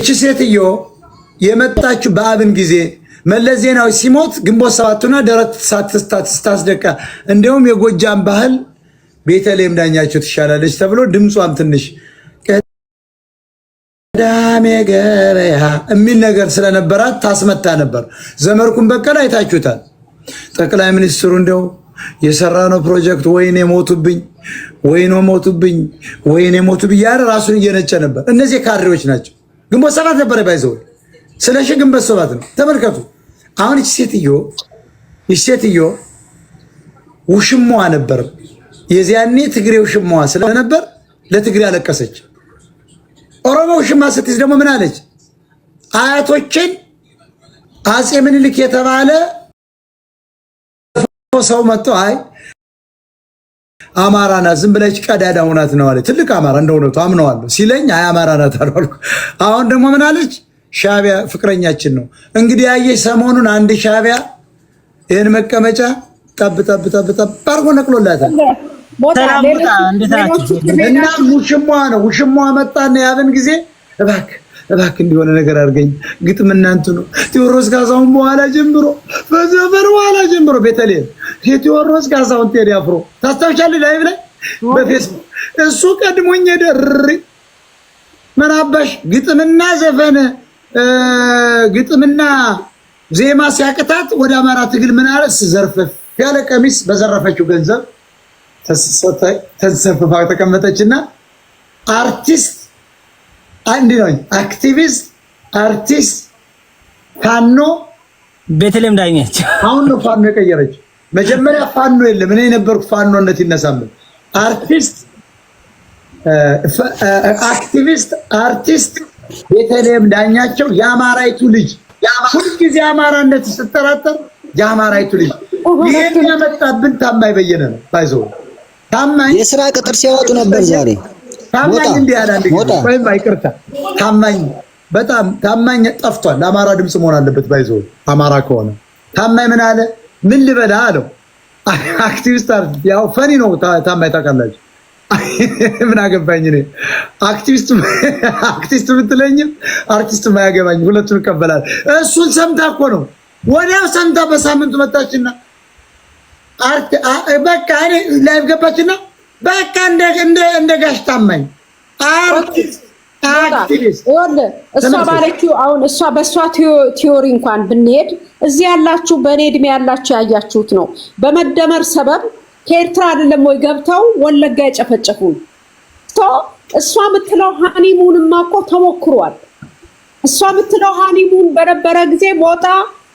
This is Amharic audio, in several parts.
እቺ ሴትዮ የመጣችው በአብን ጊዜ መለስ ዜናዊ ሲሞት ግንቦት ሰባቱና ደረት ስታስደቃ እንደውም የጎጃም ባህል ቤተልሔም ዳኛቸው ትሻላለች ተብሎ ድምጿም ትንሽ ቀዳሜ ገበያ የሚል ነገር ስለነበራት ታስመታ ነበር። ዘመርኩን በቀለ አይታችሁታል። ጠቅላይ ሚኒስትሩ እንደው የሰራነው ፕሮጀክት ወይኔ ሞቱብኝ ያለ ራሱን እየነጨ ነበር። እነዚህ ካድሬዎች ናቸው። ግንቦት ሰባት ነበር ባይዘው ስለሽ ግንቦት ሰባት ነው። ተመልከቱ። አሁን እቺ ሴትዮ ውሽማዋ ነበር። የዚያኔ ትግሬው ውሽማዋ ስለነበር ለትግሬ አለቀሰች። ኦሮሞ ውሽማ ስትይዝ ደግሞ ምን አለች? አያቶችን አጼ ምኒልክ የተባለ ሰው መጥቶ አይ አማራ ናት ዝም ብለሽ ቀዳዳ ሆናት ነው አለ። ትልቅ አማራ እንደሆነቱ አምነዋለሁ ሲለኝ አይ አማራ ናት አልኩ። አሁን ደግሞ ምን አለች? ሻቢያ ፍቅረኛችን ነው። እንግዲህ ያየሽ ሰሞኑን አንድ ሻቢያ ይሄን መቀመጫ ጠብ አርጎ ነቅሎላታል። እና ውሽማዋ መጣና ያብን ጊዜ እባክህ እንዲሆነ ነገር አድርገኝ ግጥም እናንቱ ነው ቴዎድሮስ ጋዛውን በኋላ ጀምሮ በዘፈር በኋላ ጀምሮ ቤተልሔም የቴዎድሮስ ጋዛውን ቴዲ አፍሮ ታስታውሻለህ? ላይቭ ላይ በፌስቡክ እሱ ቀድሞኝ ደርሪ መናባሽ ግጥምና ዘፈነ ግጥምና ዜማ ሲያቅታት ወደ አማራ ትግል ምን አለ ዘርፈፍ ያለ ቀሚስ በዘረፈችው ገንዘብ ተሰፍፋ ተቀመጠችና አርቲስት አንድ ነው አክቲቪስት አርቲስት ፋኖ ቤተልሔም ዳኛቸው አሁን ነው ፋኖ የቀየረች። መጀመሪያ ፋኖ የለም እኔ ነበርኩ ፋኖነት ይነሳል። አርቲስት አክቲቪስት አርቲስት ቤተልሔም ዳኛቸው የአማራይቱ ልጅ ሁልጊዜ አማራነት ስትጠራጠር የአማራይቱ ልጅ ይሄን ያመጣብን ታማኝ በየነ ነው። ባይዘው ታማኝ የሥራ ቅጥር ሲያወጡ ነበር ዛሬ ታማኝ እንዲህ ያላንድ ወይም አይቅርታ ታማኝ በጣም ታማኝ ጠፍቷል። ለአማራ ድምጽ መሆን አለበት። ባይዘው አማራ ከሆነ ታማኝ ምን አለ ምን ልበላ አለው። አክቲቪስት ያው ፈኒ ነው ታማኝ ታውቃላችሁ። ምን አገባኝ እኔ አክቲቪስት ብትለኝም አርቲስት ማያገባኝ ሁለቱን ይቀበላል። እሱን ሰምታ እኮ ነው ወዲያው ሰምታ በሳምንቱ መጣችና በቃ እኔ ላይቭ ገባችና በቃ እንደ ጋሽ ታማኝ አርቲስት አክቲቪስት እሷ ባለችው አሁን እሷ በሷ ቲዮሪ እንኳን ብንሄድ እዚህ ያላችሁ በእኔ እድሜ ያላችሁ ያያችሁት ነው። በመደመር ሰበብ ከኤርትራ አይደለም ወይ ገብተው ወለጋ የጨፈጨፉ እሷ የምትለው ሃኒሙንማ እኮ ተሞክሯል። እሷ የምትለው ሃኒሙን በነበረ ጊዜ ሞጣ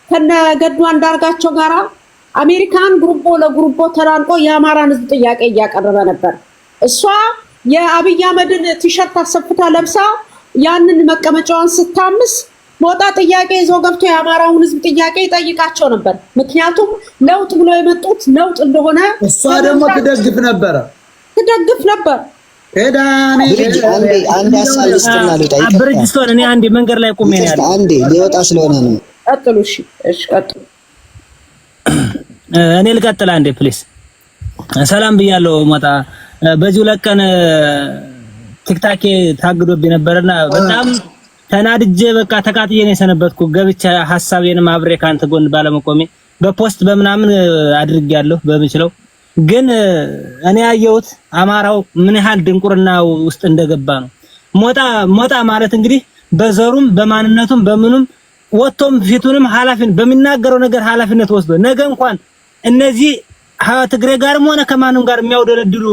ከነገዱ አንዳርጋቸው ጋራ አሜሪካን ግሩፖ ለግሩፖ ተራንቆ የአማራን ህዝብ ጥያቄ እያቀረበ ነበር። እሷ የአብይ አህመድን ቲሸርት አሰፍታ ለብሳ ያንን መቀመጫዋን ስታምስ ሞጣ ጥያቄ ይዞ ገብቶ የአማራውን ህዝብ ጥያቄ ይጠይቃቸው ነበር። ምክንያቱም ለውጥ ብሎ የመጡት ለውጥ እንደሆነ እሷ ደግሞ ትደግፍ ነበር። ኤዳኔ አንድ አሳልስትና ልጠይቅ ብርጅስቶን እኔ አንዴ መንገድ ላይ ቆሜ ነው ያለው። አንዴ ሊወጣ ስለሆነ ነው። ቀጥሉ። እሺ ቀጥሉ። እኔ ልቀጥል አንዴ ፕሊስ። ሰላም ብያለሁ ሞጣ። በዚሁ ለቀን ቲክታክ ታግዶብኝ ነበርና በጣም ተናድጄ በቃ ተቃጥዬ ነው የሰነበትኩ። ገብቻ ሐሳቤንም አብሬ ካንተ ጎን ባለመቆሜ በፖስት በመናምን አድርጌያለሁ በምችለው። ግን እኔ ያየሁት አማራው ምን ያህል ድንቁርና ውስጥ እንደገባ ነው። ሞጣ ማለት እንግዲህ በዘሩም በማንነቱም በምኑም ወጥቶም ፊቱንም ኃላፊን በሚናገረው ነገር ኃላፊነት ወስዶ ነገ እንኳን እነዚህ ትግሬ ጋርም ሆነ ከማንም ጋር የሚያወደለድሉ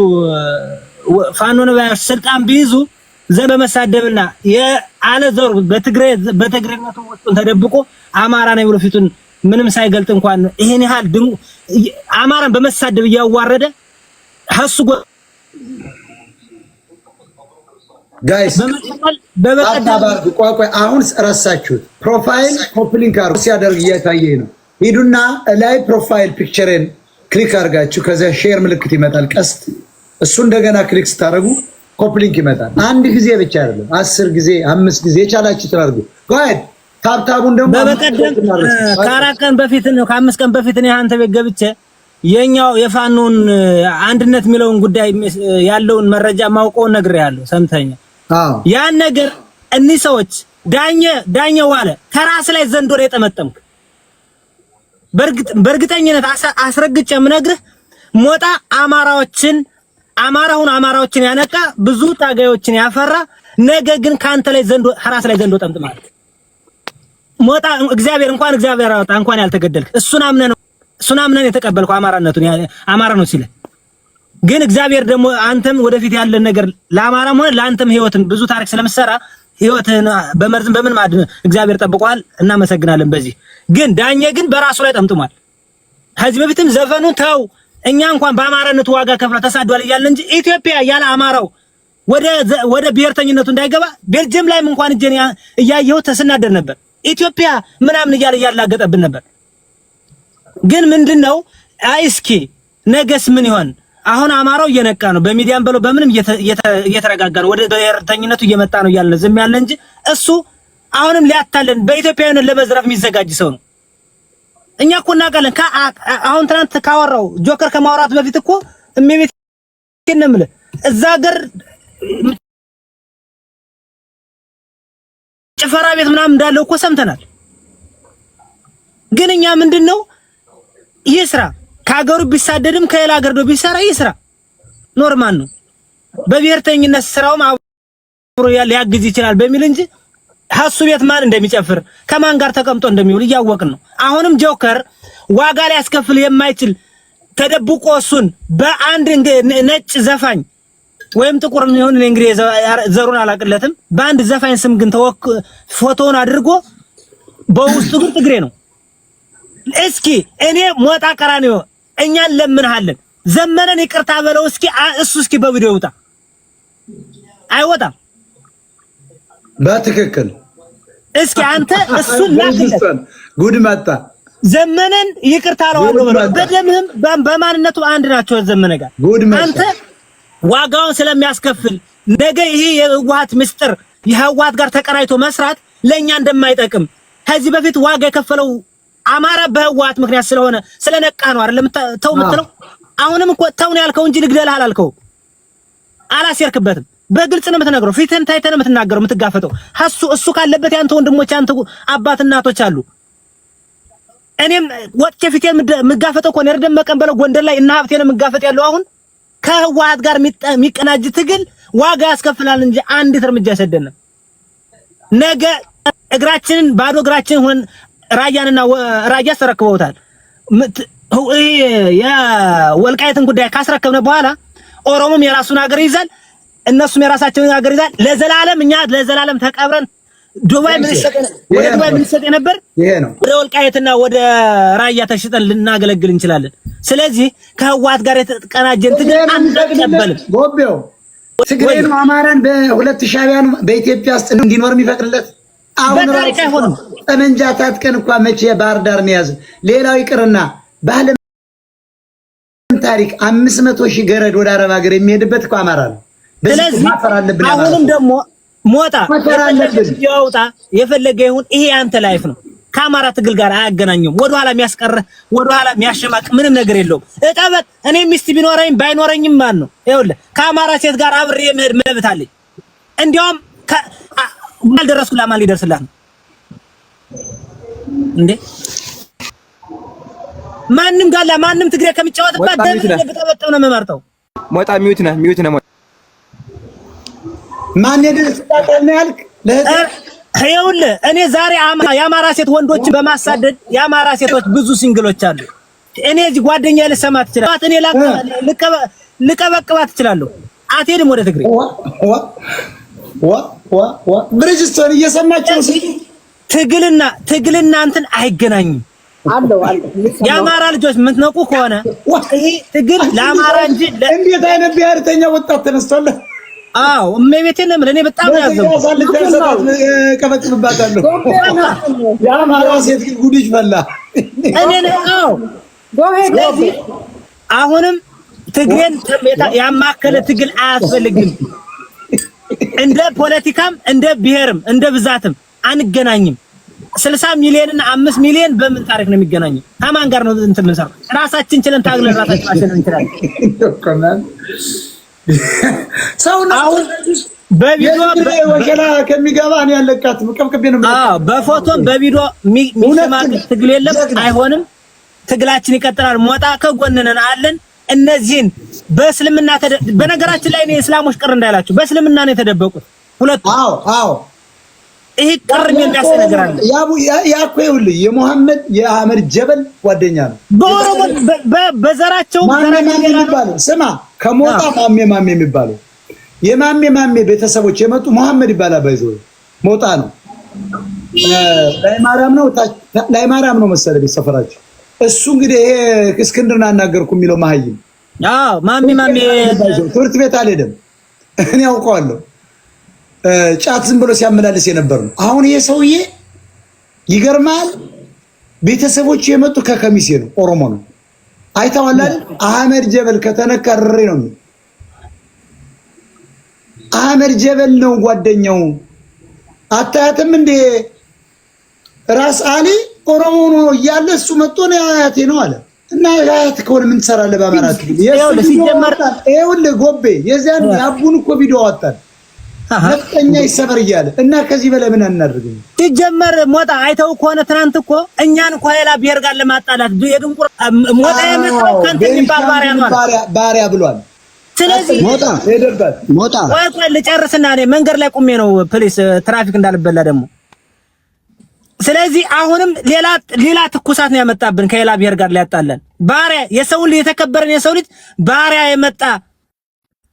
ፋኖ ነው ስልጣን ቢይዙ በመሳደብና የአለ ዘር በትግሬነቱ ውስጥ ተደብቆ አማራ ነው ብሎ ፊቱን ምንም ሳይገልጥ እንኳን ይሄን ያህል አማራን በመሳደብ እያዋረደ ሀሱ ጋይስ በበቀዳባር አሁን ረሳችሁት። ፕሮፋይል ኮፕሊንክ አርጉ ሲያደርግ እያታየኝ ነው። ሂዱና ላይ ፕሮፋይል ፒክቸርን ክሊክ አድርጋችሁ ከዛ ሼር ምልክት ይመጣል ቀስት። እሱ እንደገና ክሊክ ስታደርጉ ኮፕሊንክ ይመጣል። አንድ ጊዜ ብቻ አይደለም 10 ጊዜ 5 ጊዜ የቻላችሁ ታርጉ። ጋይስ ታብታቡን ደግሞ በበቀደም ከአራት ቀን በፊት ነው ከ5 ቀን በፊት ነው አንተ ቤት ገብቼ የኛው የፋኖን አንድነት የሚለውን ጉዳይ ያለውን መረጃ ማውቀው ነግሬያለሁ። ሰምተኛ ያን ነገር እኒህ ሰዎች ዳኘ ዋለ ከራስ ላይ ዘንዶ ነው የጠመጠምክ። በእርግጠኝነት አስረግጬ የምነግርህ ሞጣ አማራዎችን ያነቃ ብዙ ታጋዮችን ያፈራ ነገ ግን ካንተ ላይ ዘንዶ ራስ ላይ ዘንዶ ጠምጥማል። ሞጣ እግዚአብሔር አወጣ እንኳን ያልተገደልክ እሱን አምነን የተቀበልከው አማራ ነው ሲል ግን እግዚአብሔር ደግሞ አንተም ወደፊት ያለን ነገር ለአማራም ሆነ ለአንተም ህይወትን ብዙ ታሪክ ስለምሰራ ህይወትን በመርዝም በምን ማድ እግዚአብሔር ጠብቋል። እናመሰግናለን። በዚህ ግን ዳኘ ግን በራሱ ላይ ጠምጥሟል። ከዚህ በፊትም ዘፈኑን ተው እኛ እንኳን በአማራነቱ ዋጋ ከፍላ ተሳዷል እያለ እንጂ ኢትዮጵያ ያለ አማራው ወደ ብሔርተኝነቱ እንዳይገባ ቤልጅየም ላይም እንኳን እጄን እያየሁ ተስናደር ነበር። ኢትዮጵያ ምናምን እያለ ያላገጠብን ነበር። ግን ምንድነው እስኪ ነገስ ምን ይሆን? አሁን አማራው እየነቃ ነው። በሚዲያም ብለው በምንም እየተረጋጋ ነው። ወደ ብሔርተኝነቱ እየመጣ ነው እያልን ዝም ያለ እንጂ እሱ አሁንም ሊያታለን በኢትዮጵያዊነት ለመዝረፍ የሚዘጋጅ ሰው ነው። እኛ እኮ እናውቃለን። አሁን ትናንት ካወራው ጆከር ከማውራት በፊት እኮ እመቤት ከነምለ እዛ ሀገር ጭፈራ ቤት ምናምን እንዳለው እኮ ሰምተናል። ግን እኛ ምንድነው ይስራ ከሀገሩ ቢሳደድም ከሌላ ሀገር ነው ቢሰራ ይስራ ኖርማል ነው። በብሔርተኝነት ስራውም አብሮ ሊያግዝ ይችላል በሚል እንጂ ሀሱ ቤት ማን እንደሚጨፍር ከማን ጋር ተቀምጦ እንደሚውል እያወቅን ነው። አሁንም ጆከር ዋጋ ላይ ያስከፍል የማይችል ተደብቆ እሱን በአንድ ነጭ ዘፋኝ ወይም ጥቁር ይሁን እንግዲህ ዘሩን አላቅለትም በአንድ ዘፋኝ ስም ግን ፎቶውን አድርጎ በውስጡ ግን ትግሬ ነው። እስኪ እኔ ሞጣ ቀራኒዮ እኛን ለምንሃለን ዘመነን ይቅርታ በለው እስኪ እሱ እስኪ በቪዲዮ ይውጣ። አይወጣም። በትክክል እስኪ አንተ እሱን ላክለት ጉድ መጣ። ዘመነን ይቅርታ አለዋለሁ በለው። በደምህም በማንነቱ አንድ ናቸው። ዘመነ ጋር አንተ ዋጋውን ስለሚያስከፍል ነገ ይሄ የህወሓት ምስጥር የህወሓት ጋር ተቀናይቶ መስራት ለኛ እንደማይጠቅም ከዚህ በፊት ዋጋ የከፈለው አማራ በህወሓት ምክንያት ስለነቃ ነው አይደለም ተው የምትለው። አሁንም እኮ ተው ነው ያልከው እንጂ ልግደልህ አላልከው። አላስየርክበትም። በግልጽ ነው የምትነግረው። ፊትህን ታይተህ ነው የምትናገረው የምትጋፈጠው። እሱ ካለበት ያንተ ወንድሞች ያንተ አባት እናቶች አሉ። እኔም ወጥቼ ፊቴን የምጋፈጠው እኮ ነው። ደመቀን በለው ጎንደር ላይ እና ሀብቴን የምጋፈጥ ያለው አሁን ከህወሓት ጋር የሚቀናጅ ትግል ዋጋ ያስከፍላል እንጂ አንዲት እርምጃ አይሰደንም። ነገ እግራችንን ባዶ እግራችንን ሆነን ራያንና ራያ ተረክበውታል። የወልቃይትን ጉዳይ ካስረከብነ በኋላ ኦሮሞም የራሱን ሀገር ይዛል፣ እነሱም የራሳቸውን ሀገር ይዛል። እኛ ለዘላለም ተቀብረን ዱባይ ምን ሰጠ ነበር? ይሄ ነው። ወደ ወልቃይትና ወደ ራያ ተሽጠን ልናገለግል እንችላለን። ስለዚህ ከህወሓት ጋር የተቀናጀን ትግል አንቀበልም። ጎቤው ትግሬን አማራን በሁለት ሻቢያን በኢትዮጵያ ውስጥ እንዲኖር የሚፈቅድለት አሁን ራሱ ጠመንጃ ታጥቀን እንኳን መቼ ባህር ዳር ነው ያዘ። ሌላው ይቅርና በዓለም ታሪክ 500,000 ገረድ ወደ አረብ ሀገር የሚሄድበት እኮ አማራ ነው። ስለዚህ አሁንም ደግሞ ሞጣ ያውጣ የፈለገ ይሁን ይሄ አንተ ላይፍ ነው። ከአማራ ትግል ጋር አያገናኙም። ወደኋላ የሚያስቀርህ ወደኋላ የሚያሸማቅ ምንም ነገር የለውም። እጠበቅ። እኔ ሚስት ቢኖረኝ ባይኖረኝም ማን ነው ይኸውልህ ከአማራ ሴት ጋር አብሬ የመሄድ መብት አለኝ። እንዲያውም አልደረስኩ ለማን ሊደርስላት ነው እንዴ? ማንም ጋላ ማንም ትግሬ ከሚጫወትባት ደም በተበጠው ነው የምመርጠው። ሞጣ ሚዩት ነህ ማን የደረስላት ነው ያልክ? ይኸውልህ እኔ ዛሬ የአማራ ሴት ወንዶችን በማሳደድ የአማራ ሴቶች ብዙ ሲንግሎች አሉ። እኔ እዚህ ጓደኛዬ ልሰማት ይችላል። እኔ ልቀበቅባት እችላለሁ። አትሄድም ወደ ትግሬ ብሪጅስቶን እየሰማችሁ ትግልና እንትን አይገናኝም። የአማራ ልጆች የምትነቁ ከሆነ ይሄ ትግል ለአማራ እንጂ እንዴት አይነት ብሔርተኛ ወጣት ተነስቷል። አዎ እመቤቴን ነው እኔ በጣም ቀበቅብባታለሁ። የአማራ ሴት ጉድሽ ፈላ። አሁንም ትግሬን ያማከለ ትግል አያስፈልግም። እንደ ፖለቲካም እንደ ብሔርም እንደ ብዛትም አንገናኝም። 60 ሚሊዮን እና 5 ሚሊዮን በምን ታሪክ ነው የሚገናኘው? ከማን ጋር ነው እንትን የምንሰራው? ራሳችን ችለን ታግለን ራሳችን ማሸነፍ እንችላለን። በቪዲዮ ወሸላ ከሚገባ እኔ ያለቃት መቀብቀብ ነው። አዎ በፎቶም በቪዲዮ የሚሰማቅ ትግል የለም፣ አይሆንም። ትግላችን ይቀጥላል። ሞጣ ከጎንነን አለን። እነዚህን በእስልምና በነገራችን ላይ ነው እስላሞች ቅር እንዳይላችሁ በእስልምና ነው የተደበቁት ሁለቱ። አዎ ይሄ ቅር የሚያስነግር ነገር አለ። ያኮ ይኸውልህ የሙሐመድ የአህመድ ጀበል ጓደኛ ነው። በኦሮሞ በዘራቸው የሚባለው ስማ፣ ከሞጣ ማሜ የሚባለው የማሜ ቤተሰቦች የመጡ መሐመድ ይባላል። ባይዘው ሞጣ ነው። ላይ ማርያም ነው መሰለኝ ሰፈራቸው። እሱ እንግዲህ ይሄ እስክንድርን አናገርኩ የሚለው መሀይም ማሜ ትምህርት ቤት አልሄደም። እኔ አውቀዋለሁ። ጫት ዝም ብሎ ሲያመላልስ የነበር ነው። አሁን ይሄ ሰውዬ ይገርማል። ቤተሰቦቹ የመጡ ከከሚሴ ነው፣ ኦሮሞ ነው። አይተዋል አይደል? አህመድ ጀበል ከተነከረ ነው። አህመድ ጀበል ነው ጓደኛው። አታያትም እንዴ? ራስ አሊ ኦሮሞ ነው እያለ እሱ መጥቶ ነው አያቴ ነው አለ። እና አያት ከሆነ ምን ትሰራለህ በአማራት? ይኸውልህ ጎቤ የዚያን ያቡን እኮ ቪዲዮ አወጣል ነፍጠኛ ይሰበር እያለ እና ከዚህ በላይ ምን እናደርግኝ? ሲጀመር ሞጣ አይተው ከሆነ ትናንት እኮ እኛን እኮ ሌላ ብሔር ጋር ለማጣላት የድንቁር ሞጣ የመጣው ካንተ የሚባል ባሪያ ብሏል። ስለዚህ ሞጣ ቆይ ልጨርስና እኔ መንገድ ላይ ቁሜ ነው ፕሊስ ትራፊክ እንዳልበላ ደግሞ። ስለዚህ አሁንም ሌላ ትኩሳት ነው ያመጣብን ከሌላ ብሔር ጋር ሊያጣለን። ባሪያ የሰው ልጅ የተከበረን የሰው ልጅ ባሪያ የመጣ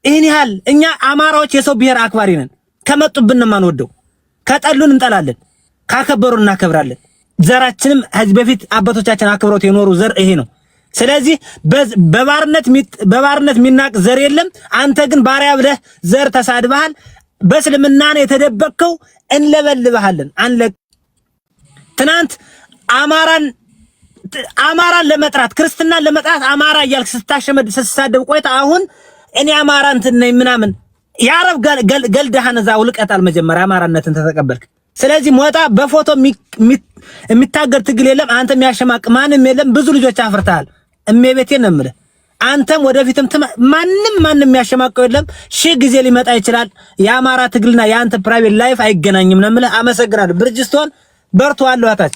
ይሄን ያህል እኛ አማራዎች የሰው ብሔር አክባሪ ነን። ከመጡብን ነው የማንወደው። ከጠሉን እንጠላለን፣ ካከበሩን እናከብራለን። ዘራችንም ከዚህ በፊት አባቶቻችን አክብሮት የኖሩ ዘር ይሄ ነው። ስለዚህ በባርነት የሚናቅ ዘር የለም። አንተ ግን ባሪያ ብለህ ዘር ተሳድበሃል። በእስልምና ነው የተደበቅከው። እንለበልብሃለን አንለቅ። ትናንት አማራን ለመጥራት ክርስትናን ለመጥራት አማራ እያልክ ስትሳደብ ቆይታ አሁን እኔ አማራ እንትን ነኝ ምናምን ያረብ ገልደሃን እዛው ልቀጣል። መጀመሪያ አማራነትን ተተቀበልክ። ስለዚህ ሞጣ በፎቶ የሚታገር ትግል የለም። አንተ የሚያሸማቅ ማንም የለም። ብዙ ልጆች አፍርተሃል። እመቤቴን ነው የምልህ። አንተም ወደፊትም ማንም የሚያሸማቀው የለም። ሺህ ጊዜ ሊመጣ ይችላል። የአማራ ትግልና የአንተ ፕራይቬት ላይፍ አይገናኝም ነው የምልህ። አመሰግናለሁ። ብርጅስቶን በርቱ አለው አታች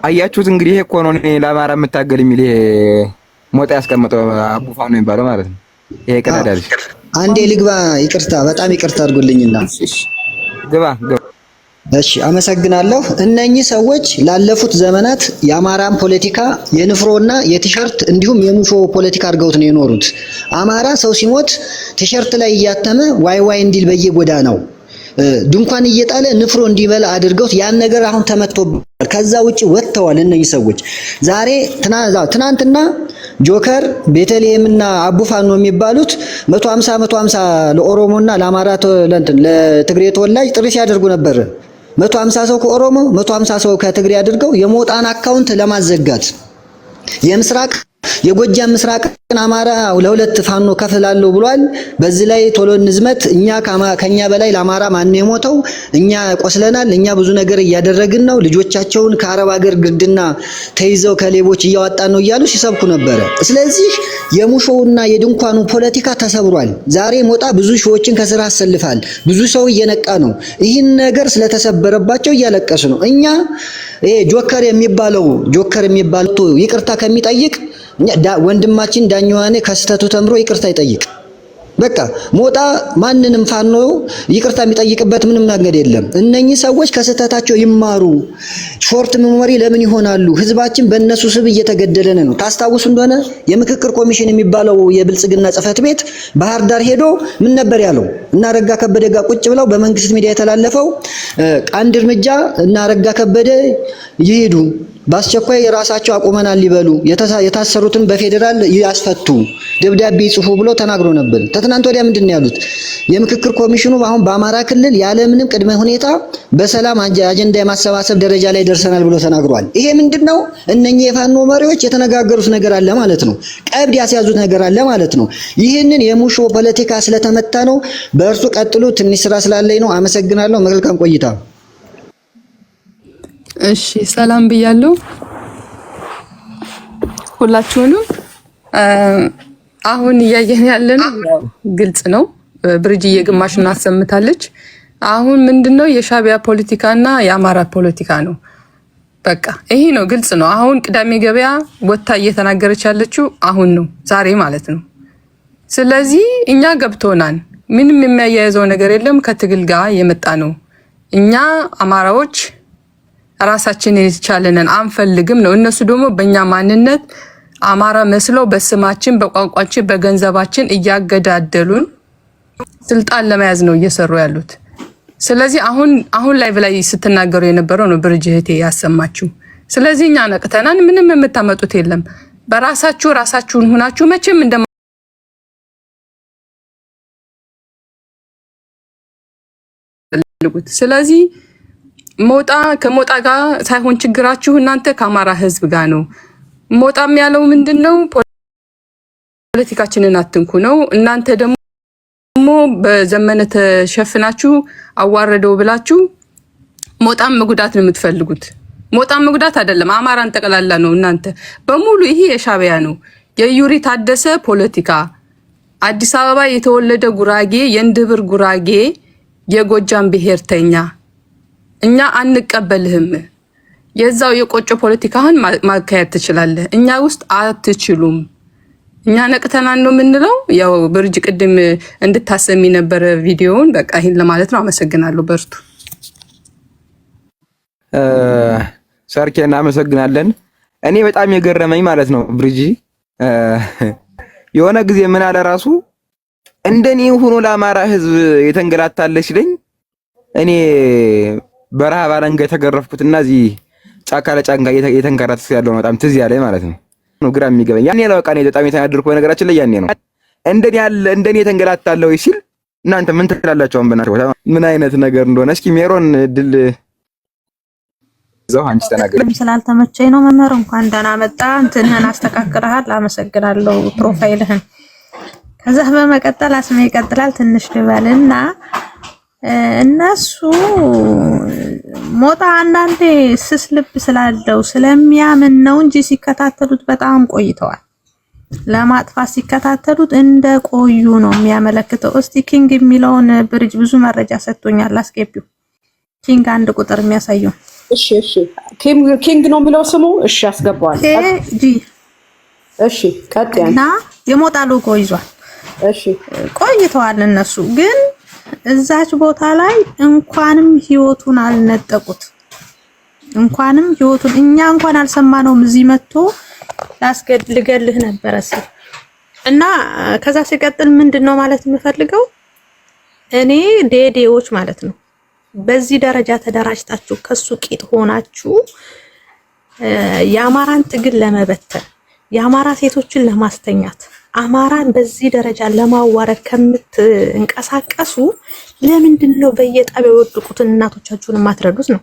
አያችሁት እንግዲህ ይሄ እኮ ነው እኔ ለአማራ የምታገል የሚል ይሄ ሞጣ ያስቀመጠው አቡፋን ነው የሚባለው ማለት ነው። ይሄ ቀዳዳል አንዴ ልግባ። ይቅርታ፣ በጣም ይቅርታ አድርጉልኝና ግባ። እሺ፣ አመሰግናለሁ። እነኚህ ሰዎች ላለፉት ዘመናት የአማራን ፖለቲካ የንፍሮና የቲሸርት እንዲሁም የሙሾ ፖለቲካ አድርገውት ነው የኖሩት። አማራ ሰው ሲሞት ቲሸርት ላይ እያተመ ዋይ እንዲል በየጎዳናው ድንኳን እየጣለ ንፍሮ እንዲበላ አድርገውት ያን ነገር አሁን ተመቶባል። ከዛ ውጪ ወጥተዋል እነኚህ ሰዎች። ዛሬ ትናንትና ጆከር ቤተልሔምና አቡፋን ነው የሚባሉት 150 ለኦሮሞና ለአማራ ለትግሬ ተወላጅ ጥሪ ሲያደርጉ ነበር። 150 ሰው ከኦሮሞ 150 ሰው ከትግሬ አድርገው የሞጣን አካውንት ለማዘጋት የምስራቅ የጎጃም ምስራቅን አማራ ለሁለት ፋኖ ከፍላለሁ ብሏል። በዚህ ላይ ቶሎ እንዝመት። ከኛ በላይ ለአማራ ማን የሞተው? እኛ ቆስለናል። እኛ ብዙ ነገር እያደረግን ነው። ልጆቻቸውን ከአረብ ሀገር ግርድና ተይዘው ከሌቦች እያወጣን ነው እያሉ ሲሰብኩ ነበረ። ስለዚህ የሙሾውና የድንኳኑ ፖለቲካ ተሰብሯል። ዛሬ ሞጣ ብዙ ሺዎችን ከስራ አሰልፋል። ብዙ ሰው እየነቃ ነው። ይህን ነገር ስለተሰበረባቸው እያለቀሱ ነው። እኛ ጆከር የሚባለው ይቅርታ ከሚጠይቅ ወንድማችን ዳኛዋኔ ከስተቱ ተምሮ ይቅርታ ይጠይቅ። በቃ ሞጣ ማንንም ፋኖ ይቅርታ የሚጠይቅበት ምንም ነገር የለም። እነኚህ ሰዎች ከስተታቸው ይማሩ። ሾርት ሜሞሪ ለምን ይሆናሉ? ህዝባችን በእነሱ ስብ እየተገደለ ነው። ታስታውሱ እንደሆነ የምክክር ኮሚሽን የሚባለው የብልጽግና ጽህፈት ቤት ባህር ዳር ሄዶ ምን ነበር ያለው? እና አረጋ ከበደ ጋር ቁጭ ብለው በመንግስት ሚዲያ የተላለፈው አንድ እርምጃ እና አረጋ ከበደ ይሄዱ በአስቸኳይ የራሳቸው አቁመናል ሊበሉ የታሰሩትን በፌደራል ያስፈቱ ደብዳቤ ይጽፉ ብሎ ተናግሮ ነበር። ተትናንት ወዲያ ምንድነው ያሉት? የምክክር ኮሚሽኑ አሁን በአማራ ክልል ያለምንም ቅድመ ሁኔታ በሰላም አጀንዳ የማሰባሰብ ደረጃ ላይ ደርሰናል ብሎ ተናግሯል። ይሄ ምንድነው? እነኚህ የፋኖ መሪዎች የተነጋገሩት ነገር አለ ማለት ነው። ቀብድ ያስያዙት ነገር አለ ማለት ነው። ይህንን የሙሾ ፖለቲካ ስለተመታ ነው። በእርሱ ቀጥሉ። ትንሽ ስራ ስላለኝ ነው። አመሰግናለሁ። መልካም ቆይታ። እሺ ሰላም ብያለሁ ሁላችሁንም። አሁን እያየን ያለነው ግልጽ ነው። ብርጅዬ ግማሹን አሰምታለች። አሁን ምንድነው የሻቢያ ፖለቲካና የአማራ ፖለቲካ ነው። በቃ ይሄ ነው፣ ግልጽ ነው። አሁን ቅዳሜ ገበያ ወታ እየተናገረች ያለችው አሁን ነው፣ ዛሬ ማለት ነው። ስለዚህ እኛ ገብቶናል። ምንም የሚያያይዘው ነገር የለም። ከትግል ጋር የመጣ ነው። እኛ አማራዎች ራሳችን የቻለንን አንፈልግም ነው። እነሱ ደግሞ በእኛ ማንነት አማራ መስለው በስማችን፣ በቋንቋችን፣ በገንዘባችን እያገዳደሉን ስልጣን ለመያዝ ነው እየሰሩ ያሉት። ስለዚህ አሁን ላይ ብላይ ስትናገሩ የነበረው ነው ብርጅ እህቴ ያሰማችሁ። ስለዚህ እኛ ነቅተናን፣ ምንም የምታመጡት የለም። በራሳችሁ ራሳችሁን ሁናችሁ መቼም እንደማልጉት። ስለዚህ ከሞጣ ጋር ሳይሆን ችግራችሁ እናንተ ከአማራ ህዝብ ጋር ነው። ሞጣም ያለው ምንድነው ፖለቲካችንን አትንኩ ነው። እናንተ ደግሞ በዘመነ ተሸፍናችሁ አዋረደው ብላችሁ ሞጣም መጉዳት ነው የምትፈልጉት። ሞጣም መጉዳት አይደለም፣ አማራን ጠቅላላ ነው እናንተ በሙሉ። ይሄ የሻቢያ ነው፣ የዩሪ ታደሰ ፖለቲካ። አዲስ አበባ የተወለደ ጉራጌ፣ የእንድብር ጉራጌ፣ የጎጃም ብሔርተኛ እኛ አንቀበልህም። የዛው የቆጮ ፖለቲካህን ማካሄድ ትችላለህ፣ እኛ ውስጥ አትችሉም። እኛ ነቅተናን ነው የምንለው። ያው ብርጅ ቅድም እንድታሰሚ ነበር ቪዲዮውን። በቃ ይሄን ለማለት ነው። አመሰግናለሁ። በርቱ። ሰርኬ እናመሰግናለን። እኔ በጣም የገረመኝ ማለት ነው ብርጅ የሆነ ጊዜ ምን አለ ራሱ እንደኔ ሆኖ ለአማራ ህዝብ የተንገላታለች ለኝ እኔ በረሃ ባለንጋ የተገረፍኩትና እዚህ ጫካ ለጫንጋ የተንከራተተ ያለው በጣም ትዝ ያለኝ ማለት ነው። ግራ የሚገበኝ ያኔ ነው። በቃ እኔ በጣም የተናደድኩ ነገራችን ላይ ያኔ ነው። እንደኔ የተንገላታለሁ ሲል እናንተ ምን ትላላችሁ? አንበናችሁ ምን አይነት ነገር እንደሆነ እስኪ ሜሮን ድል ዘው አንቺ ተናገሪ። ስላልተመቸኝ ነው መምህር። እንኳን ደህና መጣ። እንትንህን አስተካክለሃል፣ አመሰግናለሁ። ፕሮፋይልህን ከዛ በመቀጠል አስሜ ይቀጥላል። ትንሽ ልበልና እነሱ ሞጣ አንዳንዴ ስስ ልብ ስላለው ስለሚያምን ነው እንጂ ሲከታተሉት በጣም ቆይተዋል። ለማጥፋት ሲከታተሉት እንደቆዩ ነው የሚያመለክተው። እስቲ ኪንግ የሚለውን ብርጅ ብዙ መረጃ ሰጥቶኛል፣ አስገቢው። ኪንግ አንድ ቁጥር የሚያሳየው እሺ ኪንግ ነው የሚለው ስሙ። እሺ አስገባዋለሁ። እሺ ቀጥያና የሞጣ ሎጎ ይዟል። እሺ ቆይተዋል እነሱ ግን እዛች ቦታ ላይ እንኳንም ህይወቱን አልነጠቁት፣ እንኳንም ህይወቱን እኛ እንኳን አልሰማነውም። እዚህ መጥቶ ላስገድልገልህ ነበር ሲል እና ከዛ ሲቀጥል ምንድነው ማለት የምፈልገው እኔ ዴዴዎች ማለት ነው በዚህ ደረጃ ተደራጅታችሁ ከሱ ቂጥ ሆናችሁ የአማራን ትግል ለመበተን የአማራ ሴቶችን ለማስተኛት አማራን በዚህ ደረጃ ለማዋረድ ከምትንቀሳቀሱ ለምንድነው በየጣቢያው የወደቁትን እናቶቻችሁን ማትረዱት ነው?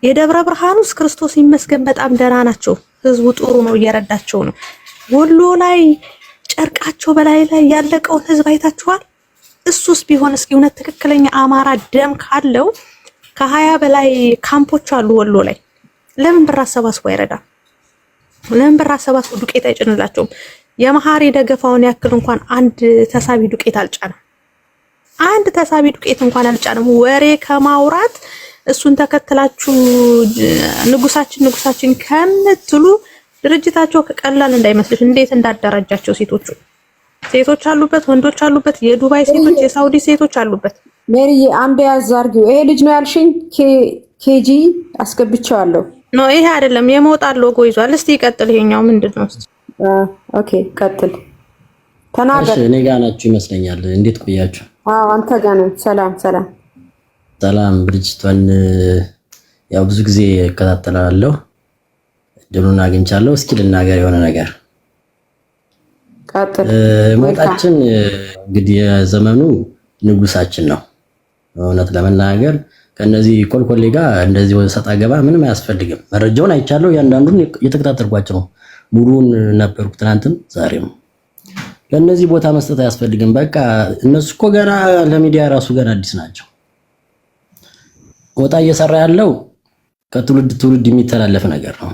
የደብረ ብርሃኑስ ክርስቶስ ይመስገን በጣም ደህና ናቸው። ህዝቡ ጥሩ ነው፣ እየረዳቸው ነው። ወሎ ላይ ጨርቃቸው በላይ ላይ ያለቀውን ህዝብ አይታችኋል? እሱስ ቢሆን እስኪ እውነት ትክክለኛ አማራ ደም ካለው ከ20 በላይ ካምፖች አሉ ወሎ ላይ። ለምን ብር አሰባስቦ አይረዳም? ለምን ብር አሰባስቦ ዱቄት አይጭንላቸውም? የመሐሪ ደገፋውን ያክል እንኳን አንድ ተሳቢ ዱቄት አልጫነም። አንድ ተሳቢ ዱቄት እንኳን አልጫነም። ወሬ ከማውራት እሱን ተከትላችሁ ንጉሳችን ከምትሉ ድርጅታቸው ከቀላል እንዳይመስልሽ። እንዴት እንዳደራጃቸው ሴቶች አሉበት፣ ወንዶች አሉበት፣ የዱባይ ሴቶች፣ የሳውዲ ሴቶች አሉበት። ሜሪዬ አንድ ያዝ አድርጊው። ይሄ ልጅ ነው ያልሽኝ? ኬጂ አስገብቼዋለሁ። ኖ ይሄ አይደለም፣ የሞጣ ሎጎ ይዟል። እስቲ ይቀጥል። ይሄኛው ምንድነው? ኦኬ ቀጥል፣ ተናገር። እሺ እኔ ጋር ናችሁ ይመስለኛል። እንዴት ቆያችሁ? አዎ አንተ ጋር ነኝ። ሰላም ብርጅቷን ያው ብዙ ጊዜ እከታተላለሁ፣ እድሉን አግኝቻለሁ። እስኪ ልናገር የሆነ ነገር። ቀጥል። ሞጣችን እንግዲህ የዘመኑ ንጉሳችን ነው። እውነት ለመናገር ከነዚህ ኮልኮሌ ጋር እንደዚህ ሰጣ ገባ ምንም አያስፈልግም። መረጃውን አይቻለሁ፣ ያንዳንዱን እየተከታተልኳቸው ነው። ሙሉውን ነበርኩ ትናንትም ዛሬም። ለነዚህ ቦታ መስጠት አያስፈልግም። በቃ እነሱ እኮ ገና ለሚዲያ ራሱ ገና አዲስ ናቸው። ሞጣ እየሰራ ያለው ከትውልድ ትውልድ የሚተላለፍ ነገር ነው።